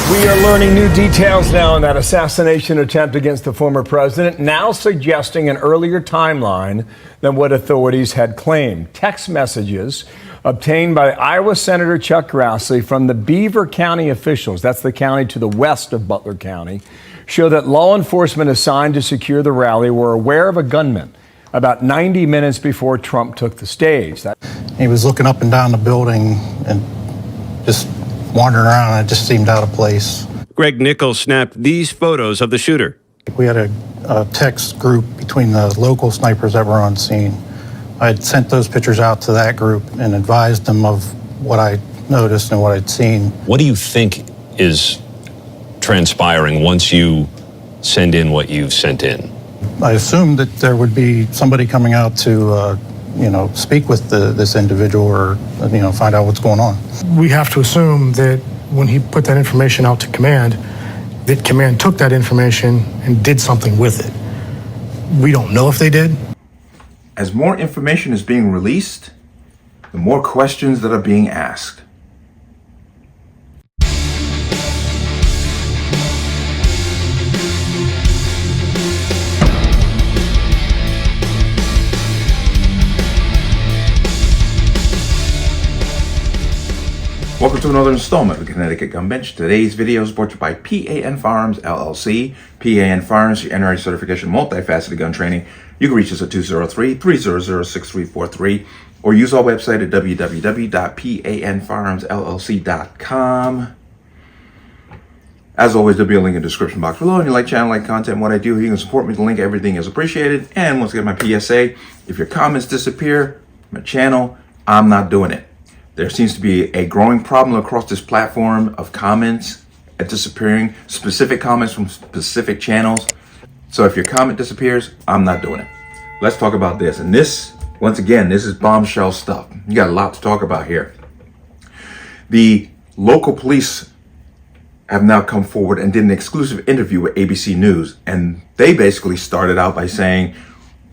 We are learning new details now on that assassination attempt against the former president, now suggesting an earlier timeline than what authorities had claimed. Text messages obtained by Iowa Senator Chuck Grassley from the Beaver County officials, that's the county to the west of Butler County, show that law enforcement assigned to secure the rally were aware of a gunman about 90 minutes before Trump took the stage. He was looking up and down the building and just wandering around, and it just seemed out of place. Greg Nichols snapped these photos of the shooter. We had a text group between the local snipers that were on scene. I had sent those pictures out to that group and advised them of what I noticed and what I'd seen. What do you think is transpiring once you send in what you've sent in? I assumed that there would be somebody coming out to speak with this individual or, find out what's going on. We have to assume that when he put that information out to command, that command took that information and did something with it. We don't know if they did. As more information is being released, the more questions that are being asked. Welcome to another installment of the Connecticut Gun Bench. Today's video is brought to you by P.A.N. Firearms, LLC. P.A.N. Firearms, your NRA certification, multifaceted gun training. You can reach us at 203-300-6343 or use our website at www.panfirearmsllc.com. As always, there'll be a link in the description box below. And you like channel, like content, and what I do, you can support me. The link, everything is appreciated. And once again, my PSA, if your comments disappear from my channel, I'm not doing it. There seems to be a growing problem across this platform of comments disappearing, specific comments from specific channels. So if your comment disappears, I'm not doing it. Let's talk about this. And this, once again, this is bombshell stuff. You got a lot to talk about here. The local police have now come forward and did an exclusive interview with ABC News. And they basically started out by saying,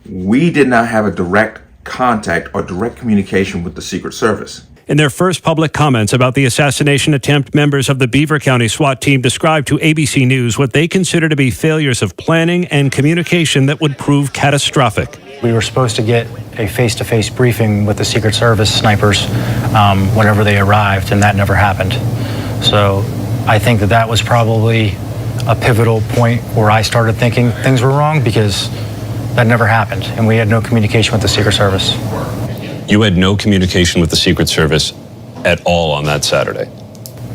we did not have a direct contact or direct communication with the Secret Service. In their first public comments about the assassination attempt, members of the Beaver County SWAT team described to ABC News what they consider to be failures of planning and communication that would prove catastrophic. We were supposed to get a face-to-face briefing with the Secret Service snipers whenever they arrived, and that never happened. So I think that was probably a pivotal point where I started thinking things were wrong, because that never happened, and we had no communication with the Secret Service. You had no communication with the Secret Service at all on that Saturday?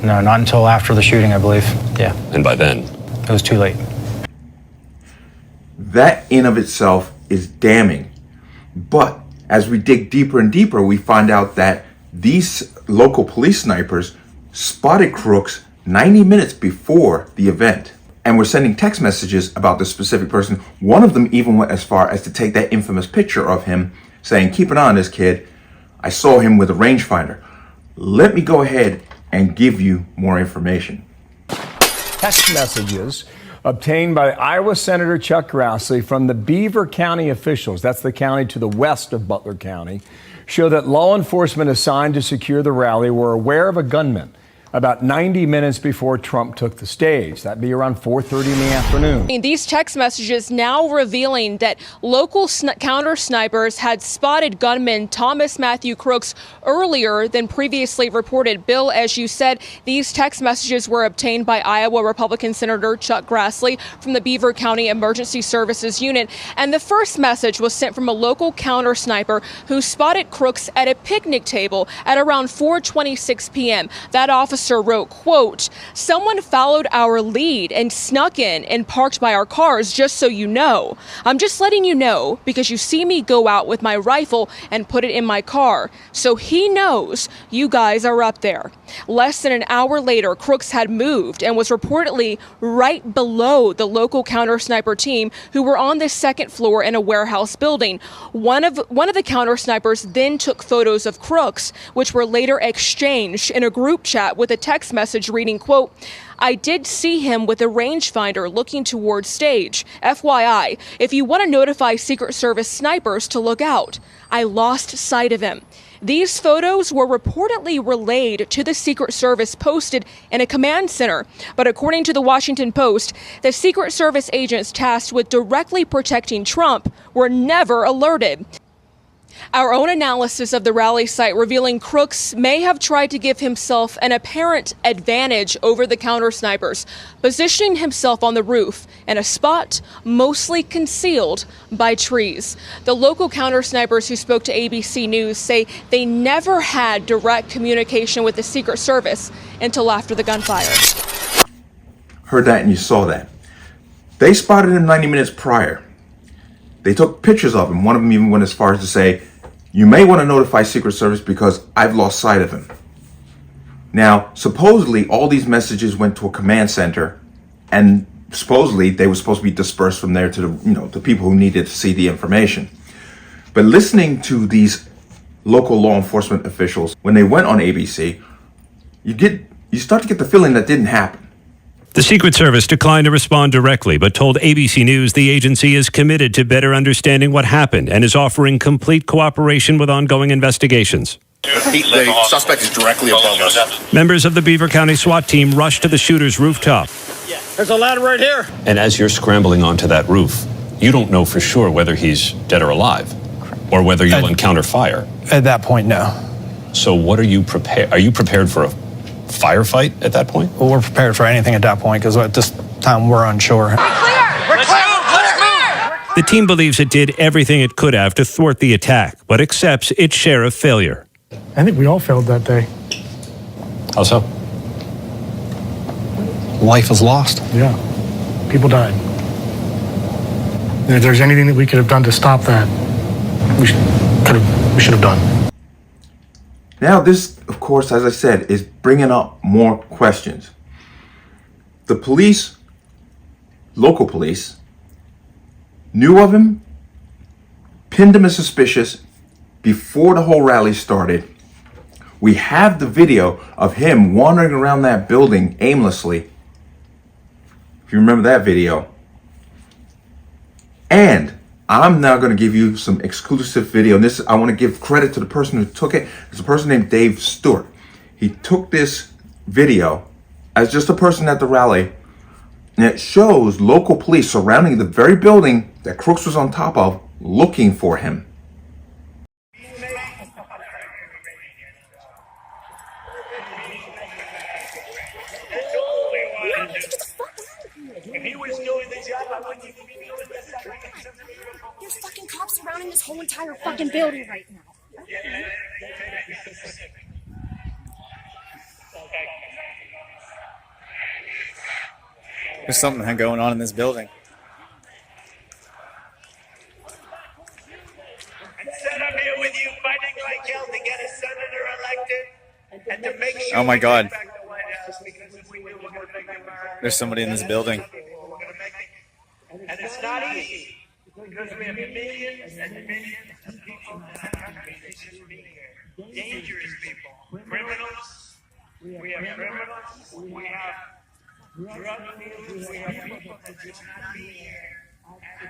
No, not until after the shooting, I believe. Yeah. And by then? It was too late. That in of itself is damning. But as we dig deeper and deeper, we find out that these local police snipers spotted crooks 90 minutes before the event and were sending text messages about this specific person. One of them even went as far as to take that infamous picture of him, saying, keep an eye on this kid. I saw him with a rangefinder. Let me go ahead and give you more information. Text messages obtained by Iowa Senator Chuck Grassley from the Beaver County officials, that's the county to the west of Butler County, show that law enforcement assigned to secure the rally were aware of a gunman about 90 minutes before Trump took the stage. That'd be around 4:30 in the afternoon. These text messages now revealing that local counter snipers had spotted gunman Thomas Matthew Crooks earlier than previously reported. Bill, as you said, these text messages were obtained by Iowa Republican Senator Chuck Grassley from the Beaver County Emergency Services Unit. And the first message was sent from a local counter sniper who spotted Crooks at a picnic table at around 4:26 p.m. That officer wrote, quote, someone followed our lead and snuck in and parked by our cars, just so you know. I'm just letting you know because you see me go out with my rifle and put it in my car. So he knows you guys are up there. Less than an hour later, Crooks had moved and was reportedly right below the local counter sniper team, who were on the second floor in a warehouse building. One of the counter snipers then took photos of Crooks, which were later exchanged in a group chat with a text message reading, quote, I did see him with a rangefinder looking towards stage. FYI, if you want to notify Secret Service snipers to look out. I lost sight of him. These photos were reportedly relayed to the Secret Service posted in a command center. But according to the Washington Post, the Secret Service agents tasked with directly protecting Trump were never alerted. Our own analysis of the rally site revealing Crooks may have tried to give himself an apparent advantage over the counter snipers, positioning himself on the roof in a spot mostly concealed by trees. The local counter snipers who spoke to ABC News say they never had direct communication with the Secret Service until after the gunfire. Heard that and you saw that. They spotted him 90 minutes prior. They took pictures of him. One of them even went as far as to say, you may want to notify Secret Service because I've lost sight of him. Now, supposedly all these messages went to a command center, and supposedly they were supposed to be dispersed from there to the people who needed to see the information. But listening to these local law enforcement officials, when they went on ABC, you start to get the feeling that didn't happen. The Secret Service declined to respond directly, but told ABC News the agency is committed to better understanding what happened and is offering complete cooperation with ongoing investigations. The suspect is directly above us. Members of the Beaver County SWAT team rushed to the shooter's rooftop. There's a ladder right here. And as you're scrambling onto that roof, you don't know for sure whether he's dead or alive, or whether you'll encounter fire. At that point, no. So what are you prepared? Are you prepared for a firefight at that point? Well, we're prepared for anything at that point because at this time we're unsure. The team believes it did everything it could have to thwart the attack, but accepts its share of failure. I think we all failed that day. How so? Life is lost. Yeah. People died. And if there's anything that we could have done to stop that, we should have done. Now this, of course, as I said, is bringing up more questions. The police, local police, knew of him, pinned him as suspicious before the whole rally started. We have the video of him wandering around that building aimlessly. If you remember that video. And I'm now going to give you some exclusive video. And this, I want to give credit to the person who took it. It's a person named Dave Stewart. He took this video as just a person at the rally. And it shows local police surrounding the very building that Crooks was on top of, looking for him. If he was doing the job, I wouldn't even be doing this. There's fucking cops surrounding this whole entire fucking building right now. There's something going on in this building. Instead, I'm here with you fighting like hell to get a senator elected and to make sure. Oh my God. Back to the White House, because if we do, we're going to make America. There's somebody in this building. And it's not easy because we have millions and millions of people in our country that shouldn't be here. Dangerous people, criminals. We have criminals. We have drug dealers. We have people that should not be here.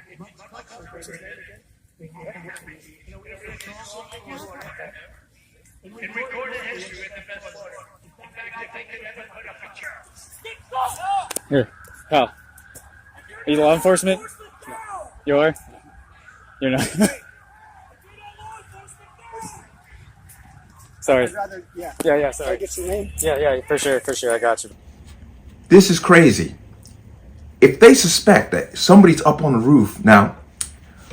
And it's much frustrating. In recorded history, we're the best order. In fact, if they could ever put a picture. Here, pal. Are you law enforcement? You are? You're not. Sorry. Yeah, sorry. Get your name? Yeah, for sure, I got you. This is crazy. If they suspect that somebody's up on the roof, now,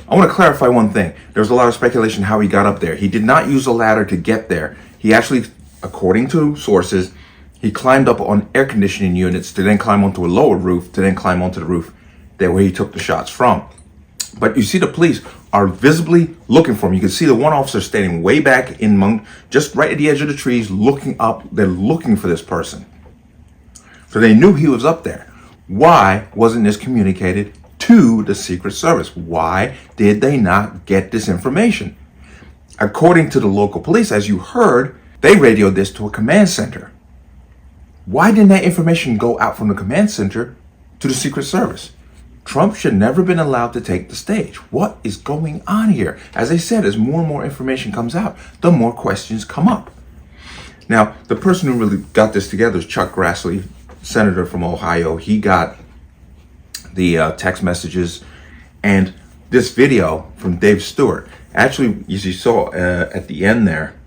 I want to clarify one thing. There was a lot of speculation how he got up there. He did not use a ladder to get there. He actually, according to sources, he climbed up on air conditioning units to then climb onto a lower roof, to then climb onto the roof there where he took the shots from. But you see the police are visibly looking for him. You can see the one officer standing way back just right at the edge of the trees, looking up. They're looking for this person. So they knew he was up there. Why wasn't this communicated to the Secret Service? Why did they not get this information? According to the local police, as you heard, they radioed this to a command center. Why didn't that information go out from the command center to the Secret Service? Trump should never have been allowed to take the stage. What is going on here? As I said, as more and more information comes out, the more questions come up. Now, the person who really got this together is Chuck Grassley, senator from Ohio. He got the text messages and this video from Dave Stewart. Actually, as you saw at the end there,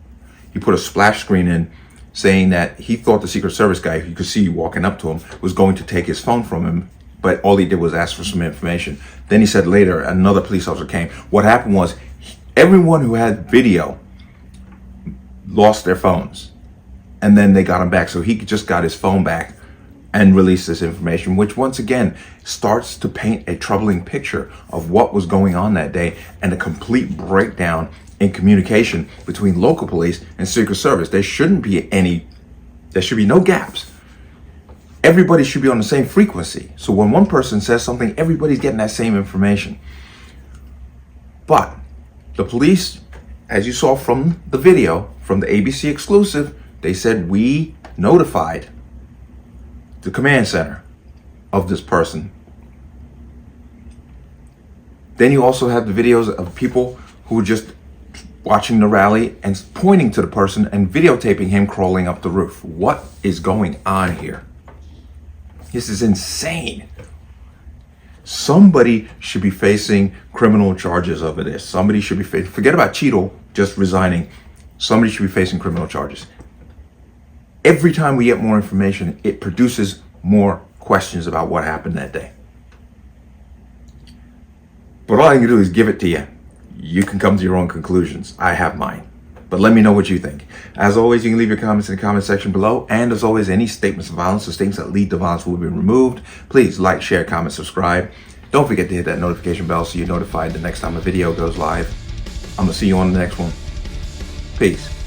he put a splash screen in saying that he thought the Secret Service guy, you could see walking up to him, was going to take his phone from him, but all he did was ask for some information. Then he said later another police officer came. What happened was everyone who had video lost their phones, and then they got him back. So he just got his phone back and released this information, which once again starts to paint a troubling picture of what was going on that day and a complete breakdown in communication between local police and Secret Service. There should be no gaps. Everybody should be on the same frequency. So when one person says something, everybody's getting that same information. But the police, as you saw from the video, from the ABC exclusive, they said we notified the command center of this person. Then you also have the videos of people who were just watching the rally and pointing to the person and videotaping him crawling up the roof. What is going on here? This is insane. Somebody should be facing criminal charges over this. Somebody should be forget about Cheadle just resigning. Somebody should be facing criminal charges. Every time we get more information, it produces more questions about what happened that day. But all I can do is give it to you. You can come to your own conclusions. I have mine. But let me know what you think. As always, you can leave your comments in the comment section below. And as always, any statements of violence or statements that lead to violence will be removed. Please like, share, comment, subscribe. Don't forget to hit that notification bell so you're notified the next time a video goes live. I'm going to see you on the next one. Peace.